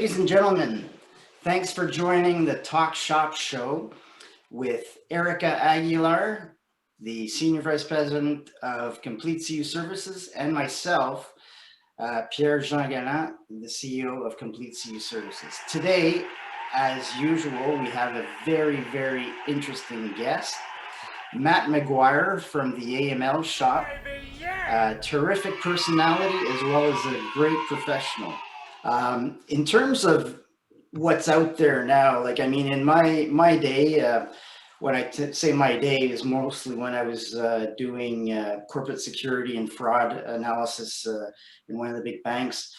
Ladies and gentlemen, thanks for joining the Talk Shop Show with Erika Aguilar, the Senior Vice President of Complete CU Services, and myself, Pierre Gallant, the CEO of Complete CU Services. Today, as usual, we have a very, very interesting guest, Matt McGuire from the AML Shop. Terrific personality as well as a great professional. In terms of what's out there now, like, I mean, in my day, when I say my day is mostly when I was doing corporate security and fraud analysis in one of the big banks.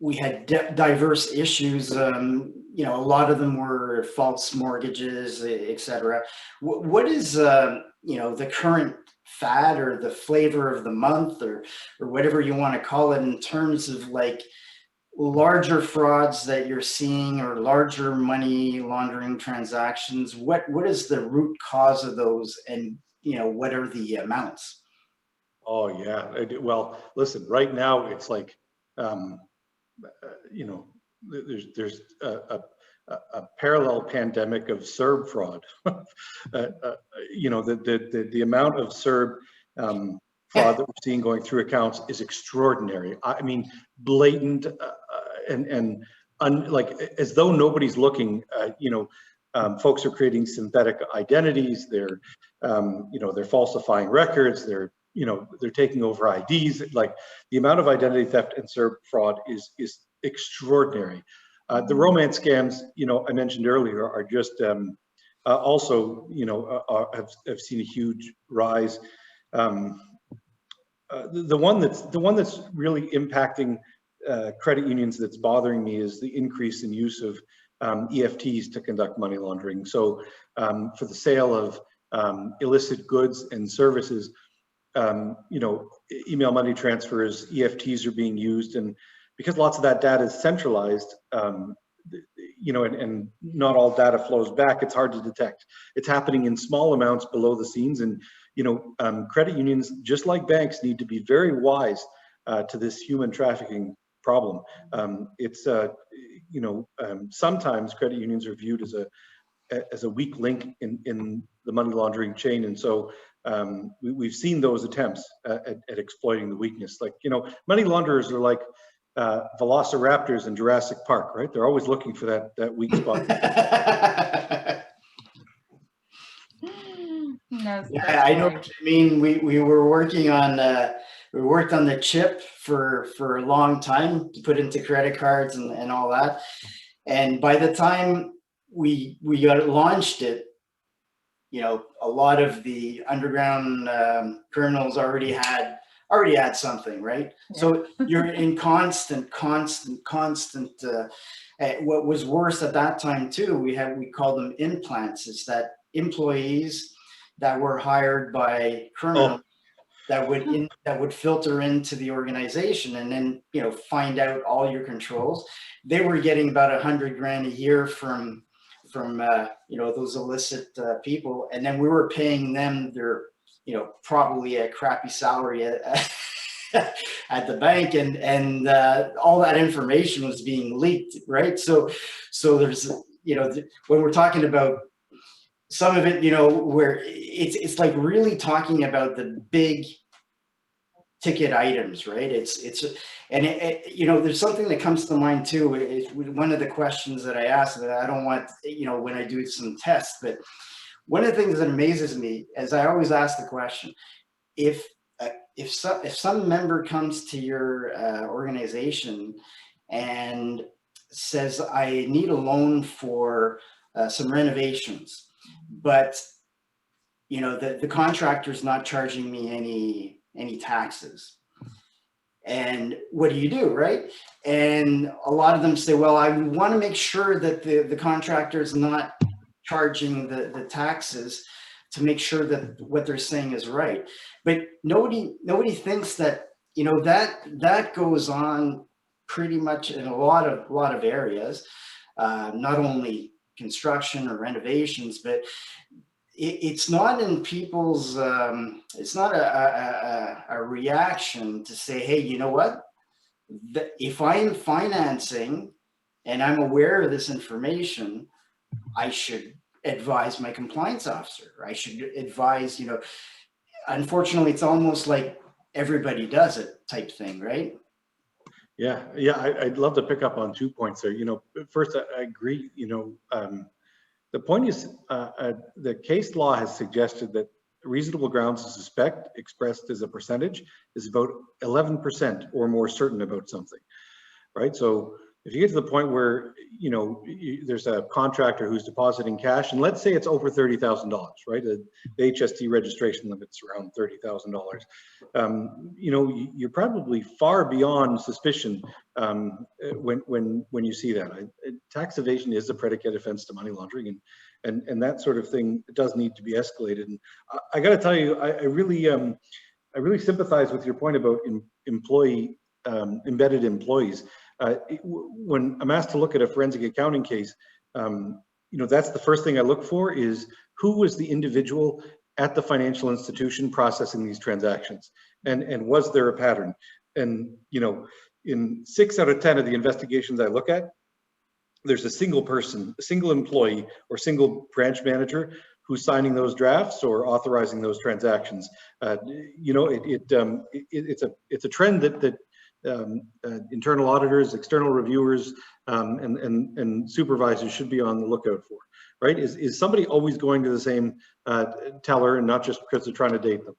We had diverse issues. You know, a lot of them were false mortgages, etc. What is you know, the current fad or the flavor of the month or whatever you want to call it in terms of like larger frauds that you're seeing or larger money laundering transactions? What is the root cause of those, and you know, what are the amounts? Oh yeah, well, listen, right now it's like you know, there's a parallel pandemic of CERB fraud. You know, the amount of CERB fraud that we're seeing going through accounts is extraordinary. I mean, blatant and like as though nobody's looking. You know, folks are creating synthetic identities. They're you know, they're falsifying records. They're, you know, they're taking over IDs. Like the amount of identity theft and CERB fraud is extraordinary. The romance scams, you know, I mentioned earlier, are just also, you know, have seen a huge rise. The one that's really impacting credit unions that's bothering me is the increase in use of EFTs to conduct money laundering. So for the sale of illicit goods and services, you know, email money transfers, EFTs are being used, and because lots of that data is centralized, you know, and not all data flows back, it's hard to detect. It's happening in small amounts below the scenes, and you know, credit unions, just like banks, need to be very wise to this human trafficking problem. It's you know, sometimes credit unions are viewed as a weak link in the money laundering chain, and so we've seen those attempts at exploiting the weakness. Like, you know, money launderers are like velociraptors in Jurassic Park, right? They're always looking for that weak spot. Yeah, I know what you mean. We were working on we worked on the chip for a long time to put into credit cards and all that. And by the time we launched it, you know, a lot of the underground criminals already had something, right? Yeah. So you're in constant. What was worse at that time too, we called them implants. It's that employees that were hired by criminals that would filter into the organization and then, you know, find out all your controls. They were getting about $100,000 a year from you know, those illicit people, and then we were paying them their, you know, probably a crappy salary at the bank, and all that information was being leaked, right? So there's, you know, when we're talking about some of it, you know, where it's like really talking about the big ticket items, right? And you know, there's something that comes to mind too. It's one of the questions that I asked that I don't want, you know, when I do some tests, but one of the things that amazes me is I always ask the question: if some member comes to your organization and says, I need a loan for some renovations, but you know, the contractor's not charging me any taxes, and what do, right? And a lot of them say, well, I want to make sure that the contractor is not charging the taxes to make sure that what they're saying is right. But nobody thinks that, you know, that goes on pretty much in a lot of areas, not only construction or renovations, but it's not in people's, it's not a reaction to say, hey, you know what? if I'm financing and I'm aware of this information, I should advise my compliance officer. I should advise, unfortunately, it's almost like everybody does it type thing, right? Yeah, I'd love to pick up on 2 points there. First, I agree. The point is, the case law has suggested that reasonable grounds to suspect, expressed as a percentage, is about 11% or more certain about something, right? So if you get to the point where, there's a contractor who's depositing cash, and let's say it's over $30,000, right? The HST registration limit's around $30,000. You're probably far beyond suspicion when you see that. Tax evasion is a predicate offense to money laundering, and that sort of thing does need to be escalated. And I got to tell you, I really sympathize with your point about embedded employees. When I'm asked to look at a forensic accounting case, that's the first thing I look for is who was the individual at the financial institution processing these transactions, and was there a pattern? And in 6 out of 10 of the investigations I look at, there's a single person, a single employee, or single branch manager who's signing those drafts or authorizing those transactions. It's a trend that internal auditors, external reviewers, and supervisors should be on the lookout for, right? Is somebody always going to the same teller, and not just because they're trying to date them?